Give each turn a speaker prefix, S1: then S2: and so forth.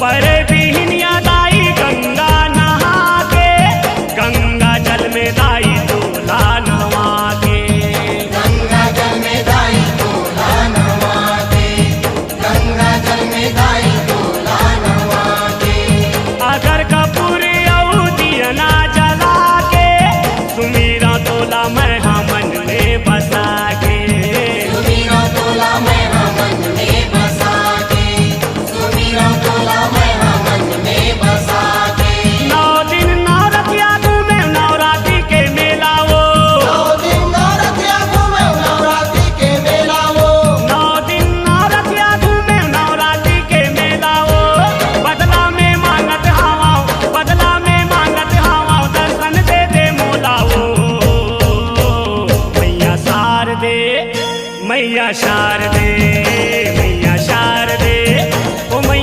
S1: पर बिहनिया दाई गंगा नहा के, गंगा जल में दाई तोला नवा के,
S2: गंगा जल में दाई तोला नवा के, गंगा जल में दाई तोला नवा के।
S1: अगर कपूर औ दियना जला के, सुमीरा तोला मैं मन में बसा के,
S2: सुमीरा तोला मैं मन में बसा के, सुमीरा तोला मैं मन में बसा के।
S1: 9 दिन नवरतिया घूमे नवरात्रि के मेला वो,
S2: 9 दिन नवरात्रिया घूमे नवरात्रि के मेला वो,
S1: 9 दिन नवरतिया घूमे नवरात्रि के मेला वो। बदला में मांगत हवा, बदला में मांगत हवा, दर्शन दे मोला वो। मैया शारदे, मैया शारदे